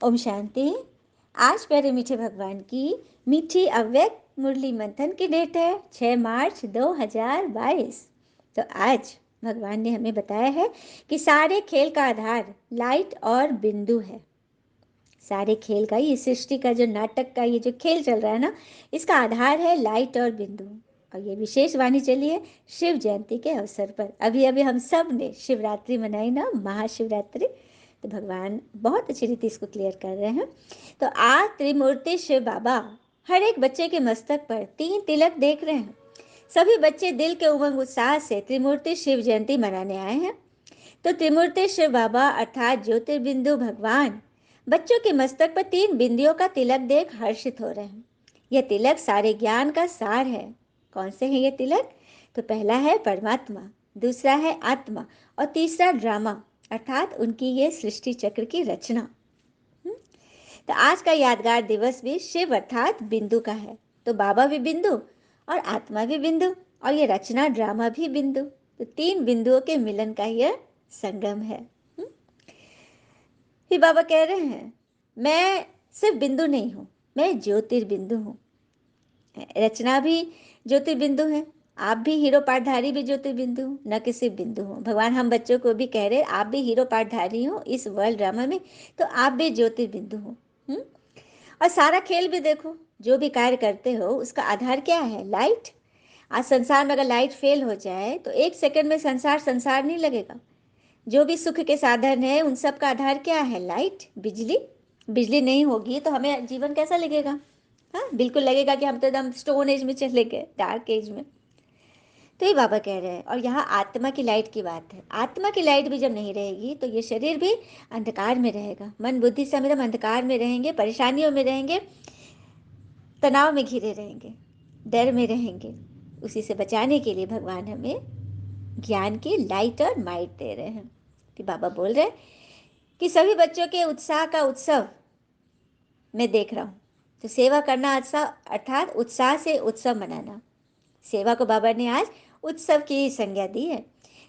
ओम शांति। आज प्यारे मीठे भगवान की मीठी अव्यक्त मुरली मंथन की डेट है 6 मार्च 2022। तो आज भगवान ने हमें बताया है कि सारे खेल का आधार लाइट और बिंदु है। सारे खेल का, ये सृष्टि का जो नाटक का ये जो खेल चल रहा है ना, इसका आधार है लाइट और बिंदु। और ये विशेष वाणी चली है शिव जयंती के अवसर पर। अभी अभी हम सब ने शिवरात्रि मनाई ना, महाशिवरात्रि। तो भगवान बहुत अच्छी रीति इसको क्लियर कर रहे हैं। तो आज त्रिमूर्ति शिव बाबा हर एक बच्चे के मस्तक पर 3 तिलक देख रहे हैं। सभी बच्चे दिल के उमंग उत्साह से त्रिमूर्ति शिव जयंती मनाने आए हैं। तो त्रिमूर्ति शिव बाबा अर्थात ज्योतिर्बिंदु भगवान बच्चों के मस्तक पर 3 बिंदियों का तिलक देख हर्षित हो रहे हैं। यह तिलक सारे ज्ञान का सार है। कौन से हैं ये तिलक? तो पहला है परमात्मा, दूसरा है आत्मा और तीसरा ड्रामा अर्थात उनकी ये सृष्टि चक्र की रचना। तो आज का यादगार दिवस भी शिव अर्थात बिंदु का है। तो बाबा भी बिंदु और आत्मा भी बिंदु और ये रचना ड्रामा भी बिंदु। तो 3 बिंदुओं के मिलन का यह संगम है। फिर बाबा कह रहे हैं, मैं सिर्फ बिंदु नहीं हूं, मैं ज्योतिर्बिंदु हूं। रचना भी ज्योतिर्बिंदु है, आप भी हीरो पाठधारी भी ज्योतिर्बिंदु हो, न कि सिर्फ बिंदु हो। भगवान हम बच्चों को भी कह रहे, आप भी हीरो पाठधारी हो इस वर्ल्ड ड्रामा में, तो आप भी ज्योतिर्बिंदु हो। और सारा खेल भी देखो, जो भी कार्य करते हो उसका आधार क्या है? लाइट। आज संसार में अगर लाइट फेल हो जाए तो 1 सेकंड में संसार संसार नहीं लगेगा। जो भी सुख के साधन है उन सब का आधार क्या है? लाइट, बिजली। बिजली नहीं होगी तो हमें जीवन कैसा लगेगा? हाँ, बिल्कुल लगेगा कि हम तो एकदम स्टोन एज में चले गए, डार्क एज में। तो ये बाबा कह रहे हैं। और यहाँ आत्मा की लाइट की बात है। आत्मा की लाइट भी जब नहीं रहेगी तो ये शरीर भी अंधकार में रहेगा। मन बुद्धि से हम अंधकार में रहेंगे, परेशानियों में रहेंगे, तनाव में घिरे रहेंगे, डर में रहेंगे। उसी से बचाने के लिए भगवान हमें ज्ञान की लाइट और माइट दे रहे हैं। कि बाबा बोल रहे हैं कि सभी बच्चों के उत्साह का उत्सव मैं देख रहा हूँ। तो सेवा करना उत्साह अर्थात उत्साह से उत्सव मनाना। सेवा को बाबा ने आज उत्सव की संज्ञा दी है।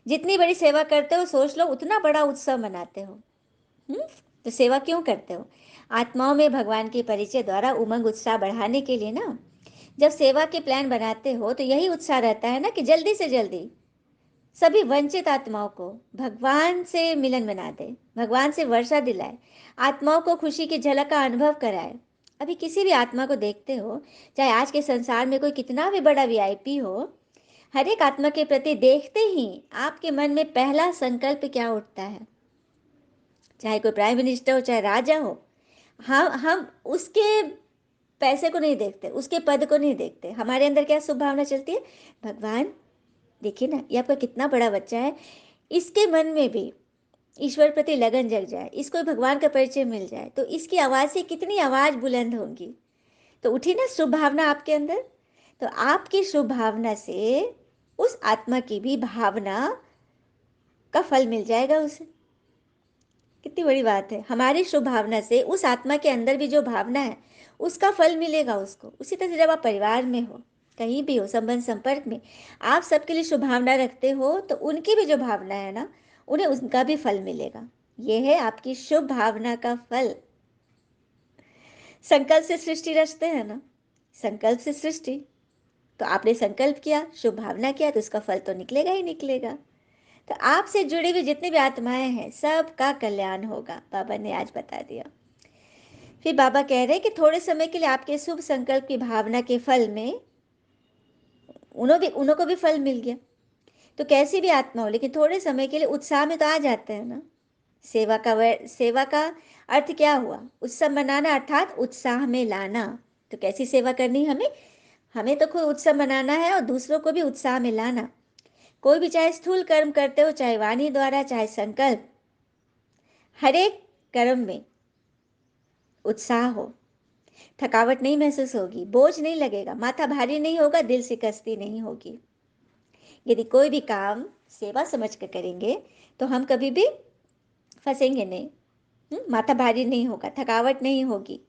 जितनी बड़ी सेवा करते हो सोच लो उतना बड़ा उत्सव मनाते हो। तो सेवा क्यों करते हो? आत्माओं में भगवान के परिचय द्वारा उमंग उत्साह बढ़ाने के लिए ना। जब सेवा के प्लान बनाते हो तो यही उत्साह रहता है ना कि जल्दी से जल्दी सभी वंचित आत्माओं को भगवान से मिलन बना दे, भगवान से वर्षा दिलाए, आत्माओं को खुशी की झलक का अनुभव कराए। अभी किसी भी आत्मा को देखते हो, चाहे आज के संसार में कोई कितना भी बड़ा वीआईपी हो, हर एक आत्मा के प्रति देखते ही आपके मन में पहला संकल्प क्या उठता है? चाहे कोई प्राइम मिनिस्टर हो, चाहे राजा हो, हम उसके पैसे को नहीं देखते, उसके पद को नहीं देखते। हमारे अंदर क्या शुभ भावना चलती है? भगवान, देखिए ना, ये आपका कितना बड़ा बच्चा है, इसके मन में भी ईश्वर प्रति लगन जग जाए, इसको भगवान का परिचय मिल जाए, तो इसकी आवाज़ से कितनी आवाज़ बुलंद होगी। तो उठी ना शुभ भावना आपके अंदर। तो आपकी शुभ भावना से उस आत्मा की भी भावना का फल मिल जाएगा उसे। कितनी बड़ी बात है। हमारी शुभ भावना से उस आत्मा के अंदर भी जो भावना है उसका फल मिलेगा उसको। उसी तरह से जब आप परिवार में हो, कहीं भी हो, संबंध संपर्क में, आप सबके लिए शुभ भावना रखते हो तो उनकी भी जो भावना है ना, उन्हें उनका भी फल मिलेगा। यह है आपकी शुभ भावना का फल। संकल्प से सृष्टि रचते हैं ना, संकल्प से सृष्टि। तो आपने संकल्प किया, शुभ भावना किया, तो उसका फल तो निकलेगा ही निकलेगा। तो आपसे जुड़ी हुई जितनी भी आत्माएं हैं सबका कल्याण होगा, बाबा ने आज बता दिया। फिर बाबा कह रहे हैं कि थोड़े समय के लिए आपके शुभ संकल्प की भावना के फल में उन्हों को भी फल मिल गया। तो कैसी भी आत्मा हो, लेकिन थोड़े समय के लिए उत्साह में तो आ जाते हैं ना। सेवा का अर्थ क्या हुआ? उत्सव मनाना अर्थात उत्साह में लाना। तो कैसी सेवा करनी हमें? हमें तो कोई उत्सव मनाना है और दूसरों को भी उत्साह में लाना। कोई भी चाहे स्थूल कर्म करते हो, चाहे वाणी द्वारा, चाहे संकल्प, हर एक कर्म में उत्साह हो, थकावट नहीं महसूस होगी, बोझ नहीं लगेगा, माथा भारी नहीं होगा, दिल शिकस्ती नहीं होगी। यदि कोई भी काम सेवा समझ कर करेंगे तो हम कभी भी फंसेंगे नहीं। माथा भारी नहीं होगा, थकावट नहीं होगी।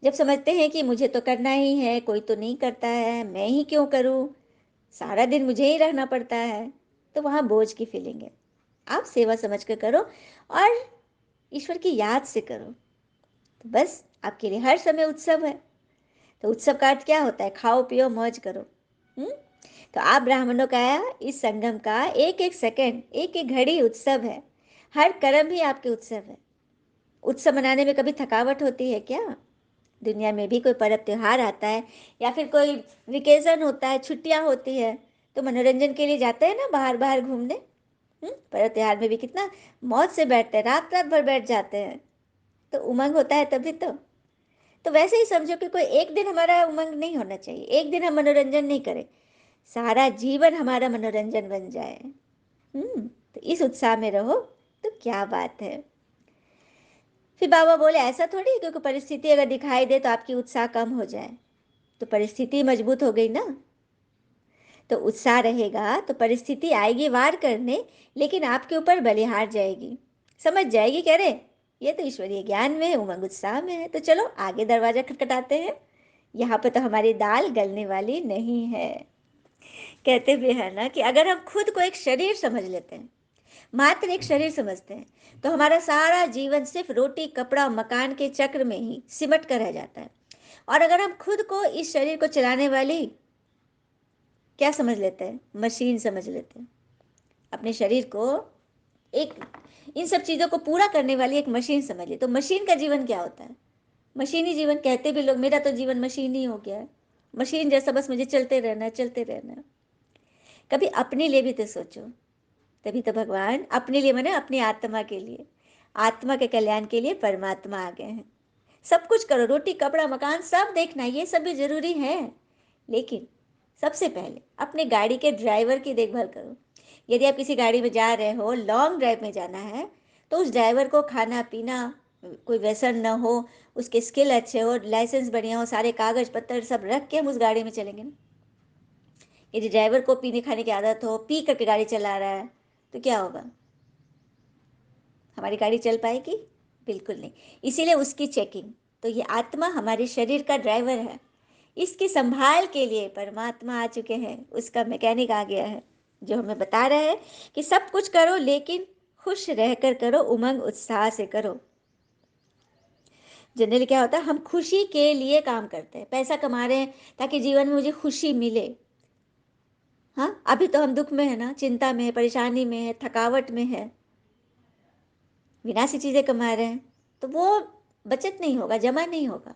जब समझते हैं कि मुझे तो करना ही है, कोई तो नहीं करता है, मैं ही क्यों करूं, सारा दिन मुझे ही रहना पड़ता है, तो वहां बोझ की फीलिंग है। आप सेवा समझ कर करो और ईश्वर की याद से करो। तो बस आपके लिए हर समय उत्सव है। तो उत्सव का अर्थ क्या होता है? खाओ पियो मौज करो। हम्म। तो आप ब्राह्मणों का इस संगम का एक एक सेकंड, एक एक घड़ी उत्सव है। हर कर्म ही आपके उत्सव है। उत्सव मनाने में कभी थकावट होती है क्या? दुनिया में भी कोई पर्व त्योहार आता है या फिर कोई वेकेशन होता है, छुट्टियां होती है, तो मनोरंजन के लिए जाते हैं ना बाहर बाहर घूमने। पर्व त्योहार में भी कितना मौज से बैठते हैं, रात रात भर बैठ जाते हैं। तो उमंग होता है तभी तो वैसे ही समझो कि कोई एक दिन हमारा उमंग नहीं होना चाहिए, एक दिन हम मनोरंजन नहीं करें, सारा जीवन हमारा मनोरंजन बन जाए। तो इस उत्साह में रहो तो क्या बात है। फिर बाबा बोले ऐसा थोड़ी है क्योंकि परिस्थिति अगर दिखाई दे तो आपकी उत्साह कम हो जाए। तो परिस्थिति मजबूत हो गई ना। तो उत्साह रहेगा तो परिस्थिति आएगी वार करने, लेकिन आपके ऊपर बलिहार जाएगी, समझ जाएगी कह रहे ये तो ईश्वरीय ज्ञान में है, उमंग उत्साह में है, तो चलो आगे दरवाजा खटखटाते हैं। यहाँ पर तो हमारी दाल गलने वाली नहीं है। कहते भी है ना कि अगर हम खुद को एक शरीर समझ लेते हैं, मात्र एक शरीर समझते हैं, तो हमारा सारा जीवन सिर्फ रोटी कपड़ा मकान के चक्र में ही सिमट कर रह जाता है। और अगर हम खुद को इस शरीर को चलाने वाली क्या समझ लेते हैं? मशीन समझ लेते हैं। अपने शरीर को एक इन सब चीज़ों को पूरा करने वाली एक मशीन समझ ली, तो मशीन का जीवन क्या होता है? मशीनी जीवन कहते भी लोग, मेरा तो जीवन मशीन ही हो गया है, मशीन जैसा, बस मुझे चलते रहना है चलते रहना है। कभी अपने लिए भी तो सोचो। तभी तो भगवान अपने लिए माने अपनी आत्मा के लिए, आत्मा के कल्याण के लिए परमात्मा आ गए हैं। सब कुछ करो, रोटी कपड़ा मकान सब देखना, ये सब भी जरूरी है, लेकिन सबसे पहले अपने गाड़ी के ड्राइवर की देखभाल करो। यदि आप किसी गाड़ी में जा रहे हो, लॉन्ग ड्राइव में जाना है, तो उस ड्राइवर को खाना पीना कोई व्यसन न हो, उसके स्किल अच्छे हो, लाइसेंस बढ़िया हो, सारे कागज पत्तर सब रख के हम उस गाड़ी में चलेंगे ना। यदि ड्राइवर को पीने खाने की आदत हो, पी करके गाड़ी चला रहा है, तो क्या होगा? हमारी गाड़ी चल पाएगी? बिल्कुल नहीं। इसीलिए उसकी चेकिंग। तो ये आत्मा हमारे शरीर का ड्राइवर है, इसकी संभाल के लिए परमात्मा आ चुके हैं, उसका मैकेनिक आ गया है, जो हमें बता रहा है कि सब कुछ करो लेकिन खुश रहकर करो, उमंग उत्साह से करो। जनरली क्या होता है, हम खुशी के लिए काम करते हैं, पैसा कमा रहे हैं ताकि जीवन में मुझे खुशी मिले। हाँ, अभी तो हम दुख में है ना, चिंता में है, परेशानी में है, थकावट में है, विनाशी चीज़ें कमा रहे हैं, तो वो बचत नहीं होगा, जमा नहीं होगा,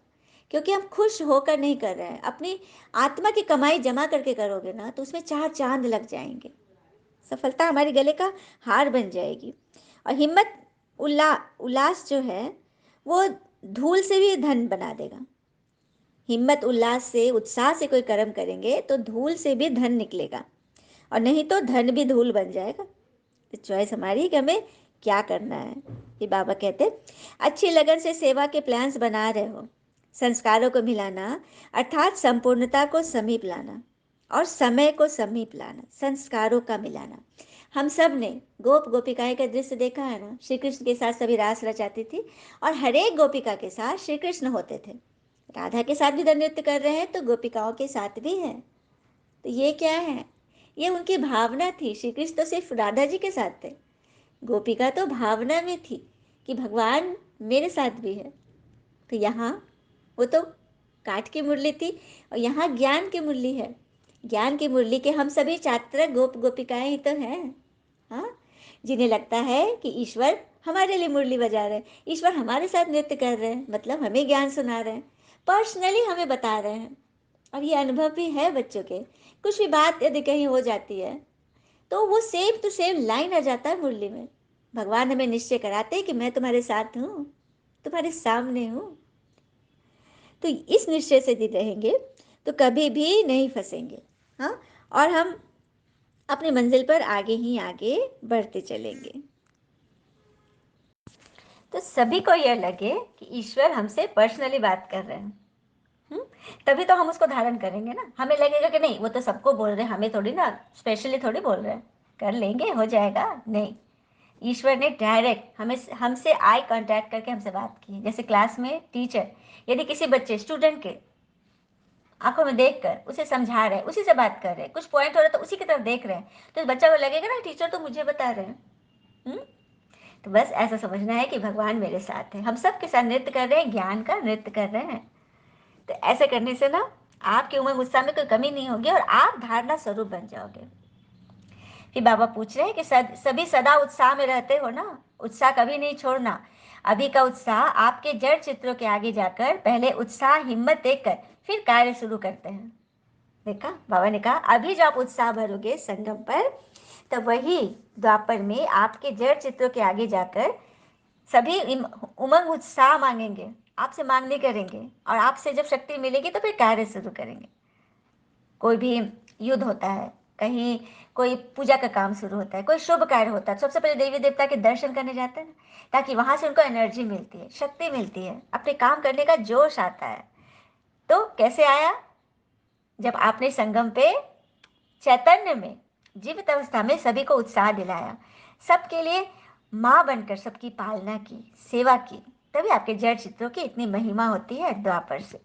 क्योंकि हम खुश होकर नहीं कर रहे हैं। अपनी आत्मा की कमाई जमा करके करोगे ना, तो उसमें चार चांद लग जाएंगे, सफलता हमारे गले का हार बन जाएगी। और हिम्मत उल्लास जो है वो धूल से भी धन बना देगा। हिम्मत उल्लास से उत्साह से कोई कर्म करेंगे तो धूल से भी धन निकलेगा, और नहीं तो धन भी धूल बन जाएगा। तो चॉइस हमारी है कि हमें क्या करना है। ये बाबा कहते अच्छी लगन से सेवा के प्लान्स बना रहे हो, संस्कारों को मिलाना अर्थात संपूर्णता को समीप लाना, और समय को समीप लाना, संस्कारों का मिलाना। हम सब ने गोप गोपिकाएं का दृश्य देखा है ना, श्री कृष्ण के साथ सभी रास रचाती थी, और हर एक गोपिका के साथ श्री कृष्ण होते थे। राधा के साथ भी नृत्य कर रहे हैं तो गोपिकाओं के साथ भी है। तो ये क्या है? ये उनकी भावना थी। श्री कृष्ण तो सिर्फ राधा जी के साथ थे, गोपिका तो भावना में थी कि भगवान मेरे साथ भी है। तो यहाँ वो तो काठ की मुरली थी, और यहाँ ज्ञान की मुरली है। ज्ञान की मुरली के हम सभी छात्र गोप गोपिकाएं ही तो हैं। हाँ, जिन्हें लगता है कि ईश्वर हमारे लिए मुरली बजा रहे हैं, ईश्वर हमारे साथ नृत्य कर रहे हैं, मतलब हमें ज्ञान सुना रहे हैं, पर्सनली हमें बता रहे हैं। और ये अनुभव भी है बच्चों के। कुछ भी बात यदि कहीं हो जाती है तो वो सेम टू सेम लाइन आ जाता है मुरली में। भगवान हमें निश्चय कराते हैं कि मैं तुम्हारे साथ हूँ, तुम्हारे सामने हूँ। तो इस निश्चय से यदि रहेंगे तो कभी भी नहीं फंसेंगे। हाँ, और हम अपनी मंजिल पर आगे ही आगे बढ़ते चलेंगे। तो सभी को यह लगे कि ईश्वर हमसे पर्सनली बात कर रहे हैं। तभी तो हम उसको धारण करेंगे ना। हमें लगेगा कि नहीं वो तो सबको बोल रहे हैं, हमें थोड़ी ना स्पेशली थोड़ी बोल रहे हैं, कर लेंगे हो जाएगा। नहीं, ईश्वर ने डायरेक्ट हमें हमसे आई कांटेक्ट करके हमसे बात की। जैसे क्लास में टीचर यदि किसी बच्चे स्टूडेंट के आंखों में देखकर उसे समझा रहे हैं, उसी से बात कर रहे हैं, कुछ पॉइंट हो रहा है तो उसी की तरफ देख रहे हैं, तो बच्चा को लगेगा ना टीचर तो मुझे बता रहे हैं। तो बस ऐसा समझना है कि भगवान मेरे साथ है, हम सब के साथ नृत्य कर रहे हैं, ज्ञान का नृत्य कर रहे हैं। तो ऐसे करने से ना आपकी उमंग उत्साह में कोई कमी नहीं होगी और आप धारणा स्वरूप बन जाओगे। फिर बाबा पूछ रहे हैं कि सभी सदा उत्साह में रहते हो ना, उत्साह कभी नहीं छोड़ना। अभी का उत्साह आपके जड़ चित्रों के आगे जाकर पहले उत्साह हिम्मत देकर फिर कार्य शुरू करते हैं। देखा, बाबा ने कहा अभी जो आप उत्साह भरोगे संगम पर, तो वही द्वापर में आपके जड़ चित्रों के आगे जाकर सभी उमंग उत्साह मांगेंगे, आपसे मांगने करेंगे, और आपसे जब शक्ति मिलेगी तो फिर कार्य शुरू करेंगे। कोई भी युद्ध होता है, कहीं कोई पूजा का काम शुरू होता है, कोई शुभ कार्य होता है, सबसे पहले देवी देवता के दर्शन करने जाते हैं ना, ताकि वहां से उनको एनर्जी मिलती है, शक्ति मिलती है, अपने काम करने का जोश आता है। तो कैसे आया? जब आपने संगम पे चैतन्य में जीवित अवस्था में सभी को उत्साह दिलाया, सबके लिए माँ बनकर सबकी पालना की, सेवा की, तभी आपके जड़ चित्रों की इतनी महिमा होती है द्वापर से।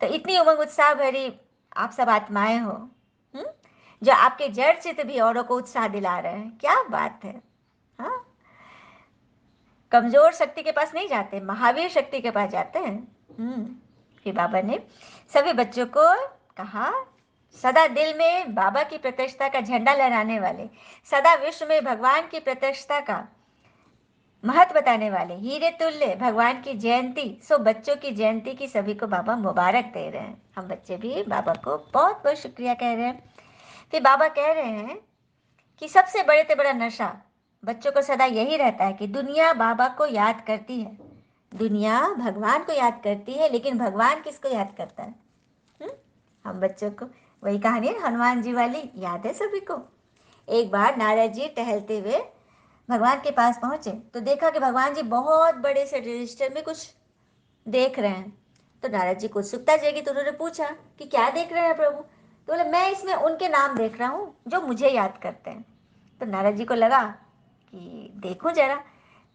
तो इतनी उमंग उत्साह भरी आप सब आत्माएं हो, जो आपके जड़ चित्त भी औरों को उत्साह दिला रहे हैं। क्या बात है। हाँ, कमजोर शक्ति के पास नहीं जाते, महावीर शक्ति के पास जाते हैं। फिर बाबा ने सभी बच्चों को कहा, सदा दिल में बाबा की प्रत्यक्षता का झंडा लहराने वाले, सदा विश्व में भगवान की प्रत्यक्षता का महत्व बताने वाले, हीरे तुल्य भगवान की जयंती, सो बच्चों की जयंती की सभी को बाबा मुबारक दे रहे हैं। हम बच्चे भी बाबा को बहुत बहुत शुक्रिया कह रहे हैं। फिर बाबा कह रहे हैं कि सबसे बड़े से बड़ा नशा बच्चों को सदा यही रहता है कि दुनिया बाबा को याद करती है, दुनिया भगवान को याद करती है, लेकिन भगवान किसको याद करता है? हम बच्चों को वही कहानी है हनुमान जी वाली, याद है सभी को। एक बार नारद जी टहलते हुए भगवान के पास पहुंचे तो देखा कि भगवान जी बहुत बड़े से रजिस्टर में कुछ देख रहे हैं। तो नारद जी को उत्सुकता जगी, तो उन्होंने पूछा कि क्या देख रहे हैं प्रभु? तो बोले मैं इसमें उनके नाम देख रहा हूँ जो मुझे याद करते हैं। तो नारद जी को लगा कि देखूं जरा।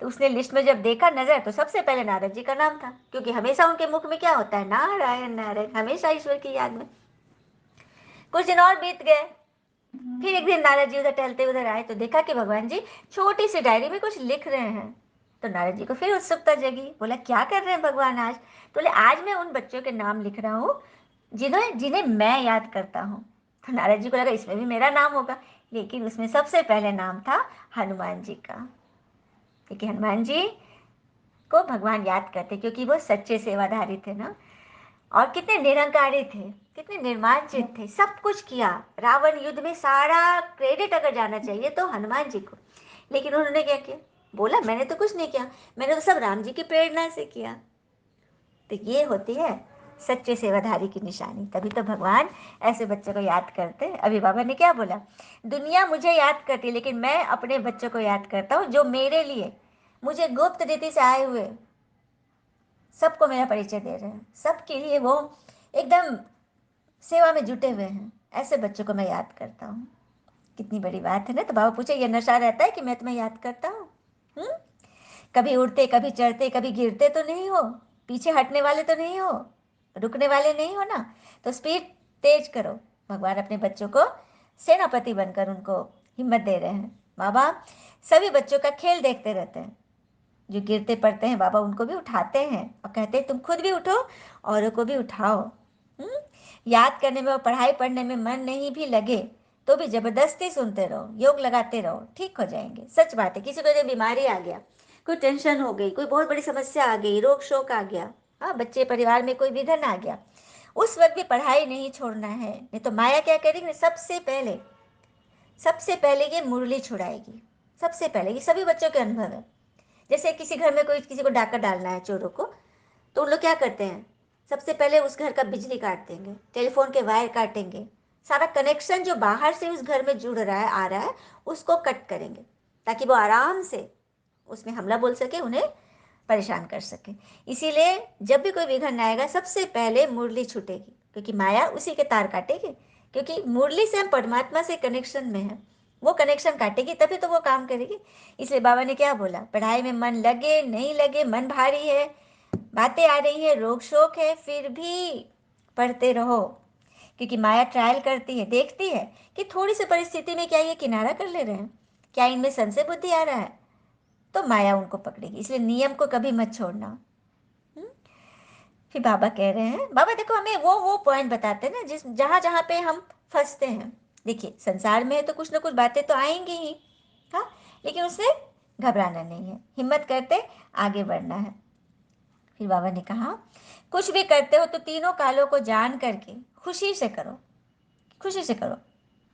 तो उसने लिस्ट में जब देखा नजर, तो सबसे पहले नारद जी का नाम था, क्योंकि हमेशा उनके मुख में क्या होता है? नारायण नारायण, हमेशा ईश्वर की याद में। कुछ दिन और बीत गए, फिर एक दिन नारद जी उधर टहलते उधर आए तो देखा कि भगवान जी छोटी सी डायरी में कुछ लिख रहे हैं। तो नारद जी को फिर उत्सुकता जगी, बोला क्या कर रहे हैं भगवान आज? तो बोले आज मैं उन बच्चों के नाम लिख रहा हूँ जिन्हें जिन्हें मैं याद करता हूँ। तो नारद जी को लगा इसमें भी मेरा नाम होगा, लेकिन उसमें सबसे पहले नाम था हनुमान जी का, क्योंकि हनुमान जी को भगवान याद करते, क्योंकि वो सच्चे सेवाधारी थे ना, और कितने निरंकारी थे, कितने निर्माणचित थे, सब कुछ किया। रावण युद्ध में सारा क्रेडिट अगर जाना चाहिए तो हनुमान जी को, लेकिन उन्होंने क्या किया? बोला मैंने तो कुछ नहीं किया, मैंने तो सब राम जी की प्रेरणा से किया। तो ये होती है सच्चे सेवाधारी की निशानी, तभी तो भगवान ऐसे बच्चों को याद करते हैं। अभी बाबा ने क्या बोला? दुनिया मुझे याद करती, लेकिन मैं अपने बच्चों को याद करता हूँ जो मेरे लिए मुझे गुप्त रीति से आए हुए सबको मेरा परिचय दे रहे हैं, सबके लिए वो एकदम सेवा में जुटे हुए हैं। ऐसे बच्चों को मैं याद करता हूँ। कितनी बड़ी बात है ना। तो बाबा पूछे ये नशा रहता है कि मैं तुम्हें याद करता हूँ? कभी उड़ते, कभी चढ़ते, कभी गिरते तो नहीं हो, पीछे हटने वाले तो नहीं हो, रुकने वाले नहीं हो ना? तो स्पीड तेज करो। भगवान अपने बच्चों को सेनापति बनकर उनको हिम्मत दे रहे हैं। बाबा सभी बच्चों का खेल देखते रहते हैं, जो गिरते पड़ते हैं बाबा उनको भी उठाते हैं और कहते हैं तुम खुद भी उठो, औरों को भी उठाओ। याद करने में और पढ़ाई पढ़ने में मन नहीं भी लगे तो भी जबरदस्ती सुनते रहो, योग लगाते रहो, ठीक हो जाएंगे। सच बात है, किसी को यदि बीमारी आ गया, कोई टेंशन हो गई, कोई बहुत बड़ी समस्या आ गई, रोग शोक आ गया, हाँ बच्चे परिवार में कोई विघन आ गया, उस वक्त भी पढ़ाई नहीं छोड़ना है। नहीं तो माया क्या करेगी? सबसे पहले ये मुरली छुड़ाएगी। सबसे पहले ये सभी बच्चों के अनुभव है। जैसे किसी घर में कोई किसी को डाका डालना है, चोरों को, तो उन लोग क्या करते हैं? सबसे पहले उस घर का बिजली काट देंगे, टेलीफोन के वायर काटेंगे, सारा कनेक्शन जो बाहर से उस घर में जुड़ रहा है आ रहा है उसको कट करेंगे, ताकि वो आराम से उसमें हमला बोल सके, उन्हें परेशान कर सके। इसीलिए जब भी कोई विघन आएगा सबसे पहले मुरली छूटेगी, क्योंकि माया उसी के तार काटेगी, क्योंकि मुरली से हम परमात्मा से कनेक्शन में है, वो कनेक्शन काटेगी तभी तो वो काम करेगी। इसलिए बाबा ने क्या बोला? पढ़ाई में मन लगे नहीं लगे, मन भारी है, बातें आ रही है, रोग शोक है, फिर भी पढ़ते रहो, क्योंकि माया ट्रायल करती है, देखती है कि थोड़ी सी परिस्थिति में क्या ये किनारा कर ले रहे हैं, क्या इनमें संशय बुद्धि आ रहा है, तो माया उनको पकड़ेगी, इसलिए नियम को कभी मत छोड़ना। हम्म? फिर बाबा कह रहे हैं, बाबा देखो हमें वो पॉइंट बताते हैं ना जिस जहाँ जहाँ पे हम फंसते हैं। देखिए संसार में है तो कुछ ना कुछ बातें तो आएंगी ही, हाँ, लेकिन उससे घबराना नहीं है, हिम्मत करते आगे बढ़ना है। फिर बाबा ने कहा कुछ भी करते हो तो तीनों कालों को जान करके खुशी से करो, खुशी से करो।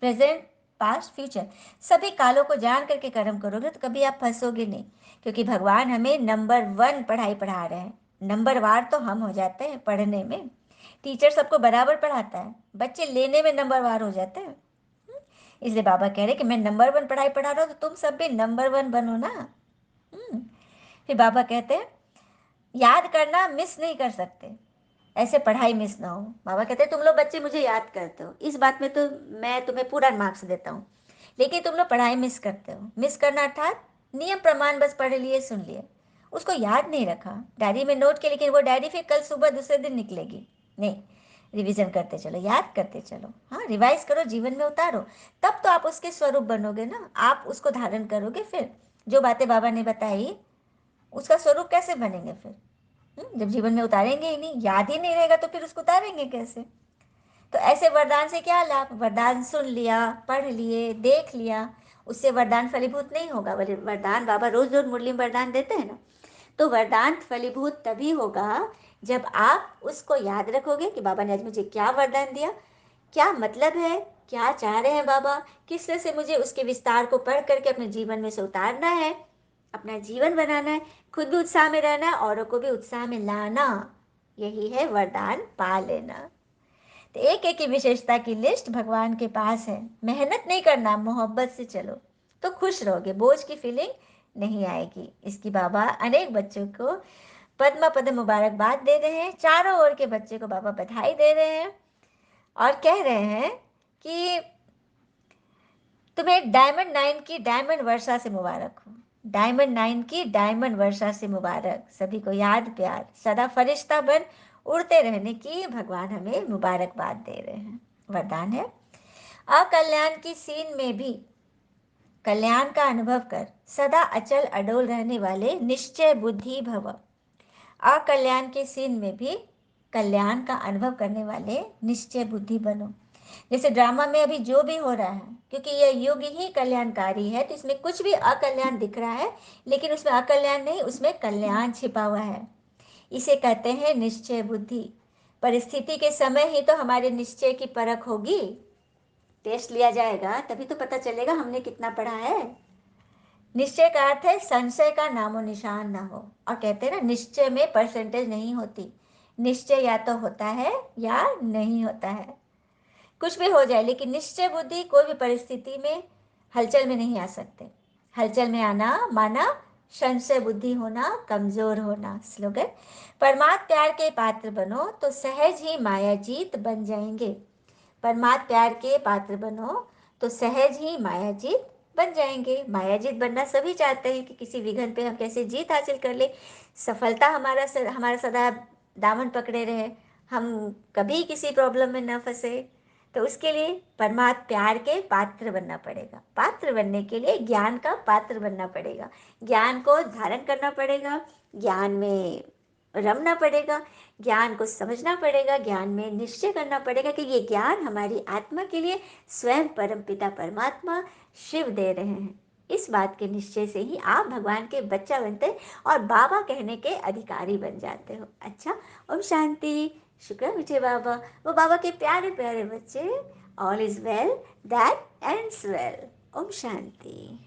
प्रेजेंट, पास्ट, फ्यूचर, सभी कालों को जान करके कर्म करोगे तो कभी आप फंसोगे नहीं, क्योंकि भगवान हमें नंबर 1 पढ़ाई पढ़ा रहे हैं। नंबर वार तो हम हो जाते हैं पढ़ने में, टीचर सबको बराबर पढ़ाता है, बच्चे लेने में नंबर वार हो जाते हैं। इसलिए बाबा कह रहे हैं कि मैं नंबर 1 पढ़ाई पढ़ा रहा हूँ तो तुम सब भी नंबर 1 बनो ना। हम्म। फिर बाबा कहते हैं याद करना मिस नहीं कर सकते, ऐसे पढ़ाई मिस ना हो। बाबा कहते हैं तुम लोग बच्चे मुझे याद करते हो, इस बात में तो मैं तुम्हें पूरा मार्क्स देता हूँ, लेकिन तुम लोग पढ़ाई मिस करते हो। मिस करना अर्थात नियम प्रमाण बस पढ़ लिए सुन लिए, उसको याद नहीं रखा, डायरी में नोट किया, लेकिन वो डायरी फिर कल सुबह दूसरे दिन निकलेगी नहीं। रिवीजन करते चलो, याद करते चलो, हाँ, रिवाइज करो, जीवन में उतारो, तब तो आप उसके स्वरूप बनोगे ना, आप उसको धारण करोगे। फिर जो बातें बाबा ने बताई उसका स्वरूप कैसे बनेंगे फिर? जब जीवन में उतारेंगे ही नहीं, याद ही नहीं रहेगा तो फिर उसको उतारेंगे कैसे? तो ऐसे वरदान से क्या लाभ? वरदान सुन लिया, पढ़ लिए, देख लिया, उससे वरदान फलीभूत नहीं होगा। वरदान बाबा रोज रोज मुरली में वरदान देते हैं ना, तो वरदान फलीभूत तभी होगा जब आप उसको याद रखोगे कि बाबा ने आज मुझे क्या वरदान दिया, क्या मतलब है, क्या चाह रहे हैं बाबा, किस तरह से मुझे उसके विस्तार को पढ़ करके अपने जीवन में से उतारना है, अपना जीवन बनाना है, खुद भी उत्साह में रहना है, औरों को भी उत्साह में लाना। यही है वरदान पा लेना। तो एक एक की विशेषता की लिस्ट भगवान के पास है। मेहनत नहीं करना, मोहब्बत से चलो तो खुश रहोगे, बोझ की फीलिंग नहीं आएगी। इसकी बाबा अनेक बच्चों को पद्मा पद मुबारकबाद दे रहे हैं, चारों ओर के बच्चे को बाबा बधाई दे रहे हैं और कह रहे हैं कि तुम्हें डायमंड 9 की डायमंड वर्षा से मुबारक हो। डायमंड 9 की डायमंड वर्षा से मुबारक, सभी को याद प्यार, सदा फरिश्ता बन उड़ते रहने की भगवान हमें मुबारकबाद दे रहे हैं। वरदान है अकल्याण की सीन में भी कल्याण का अनुभव कर, सदा अचल अडोल रहने वाले निश्चय बुद्धि भव। अकल्याण के सीन में भी कल्याण का अनुभव करने वाले निश्चय बुद्धि बनो। जैसे ड्रामा में अभी जो भी हो रहा है, क्योंकि यह युग ही कल्याणकारी है, तो इसमें कुछ भी अकल्याण दिख रहा है, लेकिन उसमें अकल्याण नहीं, उसमें कल्याण छिपा हुआ है। इसे कहते हैं निश्चय बुद्धि। परिस्थिति के समय ही तो हमारे निश्चय की परख होगी, टेस्ट लिया जाएगा तभी तो पता चलेगा हमने कितना पढ़ा है। निश्चय का अर्थ है संशय का नामो निशान ना हो, और कहते हैं ना निश्चय में परसेंटेज नहीं होती, निश्चय या तो होता है या नहीं होता है, कुछ भी हो जाए, लेकिन निश्चय बुद्धि कोई भी परिस्थिति में हलचल में नहीं आ सकते। हलचल में आना माना संशय बुद्धि होना, कमजोर होना। स्लोगन परमात्म प्यार के पात्र बनो तो सहज ही माया जीत बन जाएंगे। परमात्म प्यार के पात्र बनो तो सहज ही माया जीत बन जाएंगे। माया जीत बनना सभी चाहते हैं कि किसी विघ्न पे हम कैसे जीत हासिल कर ले, सफलता हमारा सदा दामन पकड़े रहे, हम कभी किसी प्रॉब्लम में न फंसे। तो उसके लिए परमात्म प्यार के पात्र बनना पड़ेगा। पात्र बनने के लिए ज्ञान का पात्र बनना पड़ेगा, ज्ञान को धारण करना पड़ेगा, ज्ञान में रमना पड़ेगा, ज्ञान को समझना पड़ेगा, ज्ञान में निश्चय करना पड़ेगा कि ये ज्ञान हमारी आत्मा के लिए स्वयं परमपिता परमात्मा शिव दे रहे हैं। इस बात के निश्चय से ही आप भगवान के बच्चा बनते और बाबा कहने के अधिकारी बन जाते हो। अच्छा, ओम शांति। शुक्र मुझे बाबा, वो बाबा के प्यारे प्यारे बच्चे। All is well that ends well. ओम शांति।